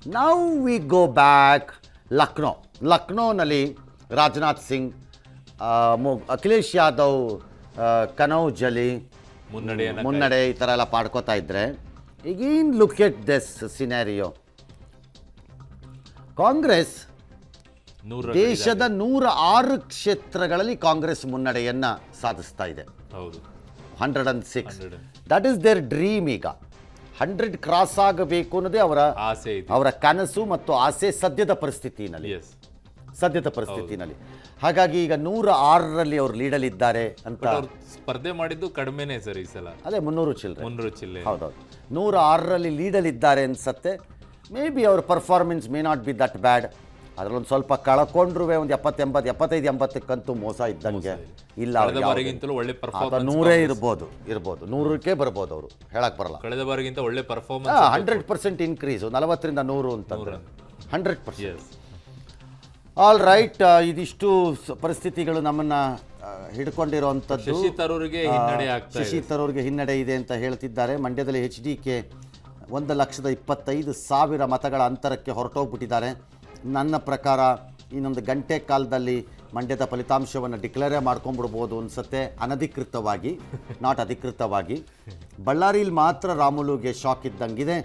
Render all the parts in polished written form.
Now we go back ಲಕ್ನೋನಲ್ಲಿ ರಾಜನಾಥ್ ಸಿಂಗ್, ಅಖಿಲೇಶ್ ಯಾದವ್ ಕನೌಜಲಿ ಮುನ್ನಡೆ ಈ ಥರ ಎಲ್ಲ ಪಾಡ್ಕೋತಾ ಇದ್ರೆ ಈಗೇನ್ look at this scenario. Congress ದೇಶದ 106 ಕ್ಷೇತ್ರಗಳಲ್ಲಿ ಕಾಂಗ್ರೆಸ್ ಮುನ್ನಡೆಯನ್ನ ಸಾಧಿಸ್ತಾ ಇದೆ. 106. That is their dream. ಈಗ 100 ಕ್ರಾಸ್ ಆಗಬೇಕು ಅನ್ನೋದೇ ಅವರ ಕನಸು ಮತ್ತು ಆಸೆ ಸದ್ಯದ ಪರಿಸ್ಥಿತಿನಲ್ಲಿ. ಹಾಗಾಗಿ ಈಗ 106ರಲ್ಲಿ ಅವರು ಲೀಡಲ್ಲಿದ್ದಾರೆ ಅಂತ. ಸ್ಪರ್ಧೆ ಮಾಡಿದ್ದು ಕಡಿಮೆನೇ ಸರ್ ಈ ಸಲ. ಅದೇ 300 ಚಿಲ್ಲರೆ. ಹೌದೌದು, 106ರಲ್ಲಿ ಲೀಡಲ್ಲಿದ್ದಾರೆ ಅನ್ಸತ್ತೆ. ಮೇ ಬಿ ಅವ್ರ performance may not be that bad. ಅದರಲ್ಲೊಂದು ಸ್ವಲ್ಪ ಕಳ್ಕೊಂಡ್ರೂ ಒಂದು 75-80ಕ್ಕಂತೂ ಮೋಸ ಇದ್ದಂಗೆ ಇಲ್ಲ. ಒಳ್ಳೆ ಪರ್ಫಾರ್ಮೆನ್ಸ್ 100 ಇರ್ಬೋದು, 100ಕ್ಕೆ ಬರ್ಬೋದು. ಅವರು ಹೇಳಕ್ ಬರಲ್ಲ. ಕಳೆದ ಬಾರಿಗಿಂತ ಒಳ್ಳೆ ಪರ್ಫಾರ್ಮೆನ್ಸ್. 100% ಇನ್ಕ್ರೀಸು 40ರಿಂದ 100 ಅಂತಂದ್ರೆ 100%. ಆಲ್ ರೈಟ್, ಇದಿಷ್ಟು ಪರಿಸ್ಥಿತಿಗಳು ನಮ್ಮನ್ನ ಹಿಡ್ಕೊಂಡಿರುವಂಥದ್ದು. ಶಶಿ ತರೂರ್ಗೆ ಹಿನ್ನಡೆ ಇದೆ ಅಂತ ಹೇಳ್ತಿದ್ದಾರೆ. ಮಂಡ್ಯದಲ್ಲಿ HDK 1,25,000 ಮತಗಳ ಅಂತರಕ್ಕೆ ಹೊರಟೋಗ್ಬಿಟ್ಟಿದ್ದಾರೆ. ನನ್ನ ಪ್ರಕಾರ ಇನ್ನೊಂದು ಗಂಟೆ ಕಾಲದಲ್ಲಿ ಮಂಡ್ಯದ ಫಲಿತಾಂಶವನ್ನು ಡಿಕ್ಲೇರೇ ಮಾಡ್ಕೊಂಡ್ಬಿಡ್ಬೋದು ಅನ್ಸುತ್ತೆ, ಅನಧಿಕೃತವಾಗಿ, ನಾಟ್ ಅಧಿಕೃತವಾಗಿ. ಬಳ್ಳಾರಿಲಿ ಮಾತ್ರ ರಾಮುಲುಗೆ ಶಾಕ್ ಇದ್ದಂಗಿದೆ.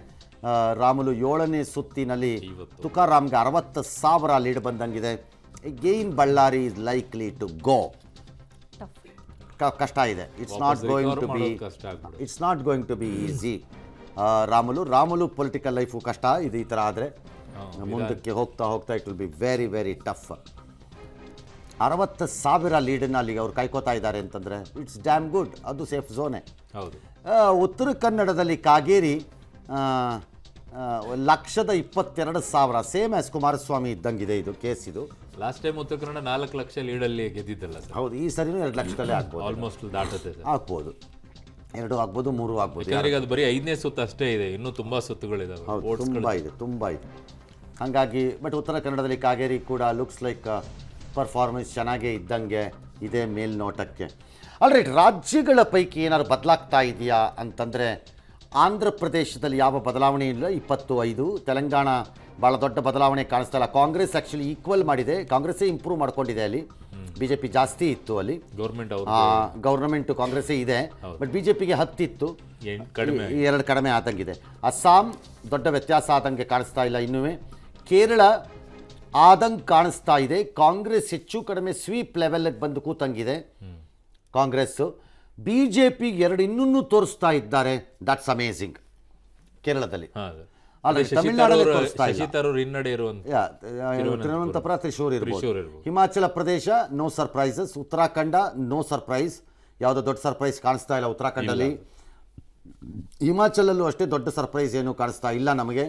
ರಾಮುಲು 7ನೇ ಸುತ್ತಿನಲ್ಲಿ ತುಕಾರಾಮ್ಗೆ 60,000 ಲೀಡ್ ಬಂದಂಗಿದೆ. Again Bellary is likely to go. ಕಷ್ಟ ಇದೆ. It's not going to be easy. Ramulu political life ಕಷ್ಟ ಇದು. ಈ ಥರ ಆದರೆ ಮುಂದಕ್ಕೆ ಹೋಗ್ತಾ it will be very very tough. 60,000 ಲೀಡನ್ನ ಅಲ್ಲಿಗೆ ಅವ್ರು ಕಾಯ್ಕೋತಾ ಇದ್ದಾರೆ ಅಂತಂದರೆ ಇಟ್ಸ್ ಡ್ಯಾಮ್ ಗುಡ್. ಅದು ಸೇಫ್ ಝೋನೇ. ಉತ್ತರ ಕನ್ನಡದಲ್ಲಿ ಕಾಗೇರಿ 1,22,000, ಸೇಮ್ ಆಸ್ ಕುಮಾರಸ್ವಾಮಿ ಇದ್ದಂಗಿದೆ ಇದು ಕೇಸ್. ಇದು ಲಾಸ್ಟ್ ಟೈಮ್ ಉತ್ತರ ಕನ್ನಡ 4 ಲಕ್ಷ ಲೀಡಲ್ಲಿ ಗೆದ್ದಿದ್ದಲ್ಲ ಸರ್. ಹೌದು, ಈ ಸರಿನೂ 2 ಲಕ್ಷದಲ್ಲೇ ಆಗ್ಬೋದು. ಆಲ್ಮೋಸ್ಟ್ ದಾಟುತ್ತೆ. ಆಗ್ಬೋದು, 2 ಆಗ್ಬೋದು, 3 ಆಗ್ಬೋದು. ಅದು ಬರೀ 5ನೇ ಸುತ್ತು ಅಷ್ಟೇ ಇದೆ, ಇನ್ನೂ ತುಂಬ ಸುತ್ತುಗಳಿದಾವೆ. ತುಂಬ ಇದೆ. ಹಾಗಾಗಿ ಬಟ್ ಉತ್ತರ ಕನ್ನಡದಲ್ಲಿ ಕಾಗೇರಿ ಕೂಡ ಲುಕ್ಸ್ ಲೈಕ್ ಪರ್ಫಾರ್ಮೆನ್ಸ್ ಚೆನ್ನಾಗೇ ಇದ್ದಂಗೆ ಇದೆ ಮೇಲ್ನೋಟಕ್ಕೆ. ಆಲ್ರೈಟ್, ರಾಜ್ಯಗಳ ಪೈಕಿ ಏನಾದ್ರು ಬದಲಾಗ್ತಾ ಇದೆಯಾ ಅಂತಂದರೆ ಆಂಧ್ರ ಪ್ರದೇಶದಲ್ಲಿ ಯಾವ ಬದಲಾವಣೆ ಇಲ್ಲ, 25. ತೆಲಂಗಾಣ ಭಾಳ ದೊಡ್ಡ ಬದಲಾವಣೆ ಕಾಣಿಸ್ತಾ ಇಲ್ಲ. ಕಾಂಗ್ರೆಸ್ ಆ್ಯಕ್ಚುಲಿ ಈಕ್ವಲ್ ಮಾಡಿದೆ, ಕಾಂಗ್ರೆಸ್ಸೇ ಇಂಪ್ರೂವ್ ಮಾಡ್ಕೊಂಡಿದೆ. ಅಲ್ಲಿ BJP ಜಾಸ್ತಿ ಇತ್ತು. ಅಲ್ಲಿ ಗೌರ್ಮೆಂಟು ಕಾಂಗ್ರೆಸ್ಸೇ ಇದೆ, ಬಟ್ BJPಗೆ 10 ಇತ್ತು, 2 ಕಡಿಮೆ ಆದಂಗಿದೆ. ಅಸ್ಸಾಂ ದೊಡ್ಡ ವ್ಯತ್ಯಾಸ ಆದಂಗೆ ಕಾಣಿಸ್ತಾ ಇಲ್ಲ ಇನ್ನೂ. ಕೇರಳ ಆದಂಗೆ ಕಾಣಿಸ್ತಾ ಇದೆ. ಕಾಂಗ್ರೆಸ್ ಹೆಚ್ಚು ಕಡಿಮೆ ಸ್ವೀಪ್ ಲೆವೆಲ್ಗೆ ಬಂದು ಕೂತಂಗಿದೆ ಕಾಂಗ್ರೆಸ್ಸು. BJPಗೆ 2 ಇನ್ನೂ ತೋರಿಸ್ತಾ ಇದ್ದಾರೆ. That's amazing. ಕೇರಳದಲ್ಲಿ ತಮಿಳುನಾಡಲ್ಲಿ ತೋರಿಸ್ತಾ ಇಲ್ಲ. ತಿರುವನಂತಪುರ, ತ್ರಿಶೂರ್ ಇರ್ಬೋದು. Himachal Pradesh no surprises. Uttarakhand no surprise. ಯಾವುದೋ ದೊಡ್ಡ ಸರ್ಪ್ರೈಸ್ ಕಾಣಿಸ್ತಾ ಇಲ್ಲ ಉತ್ತರಾಖಂಡಲ್ಲಿ. ಹಿಮಾಚಲಲ್ಲೂ ಅಷ್ಟೇ ದೊಡ್ಡ ಸರ್ಪ್ರೈಸ್ ಏನು ಕಾಣಿಸ್ತಾ ಇಲ್ಲ ನಮಗೆ.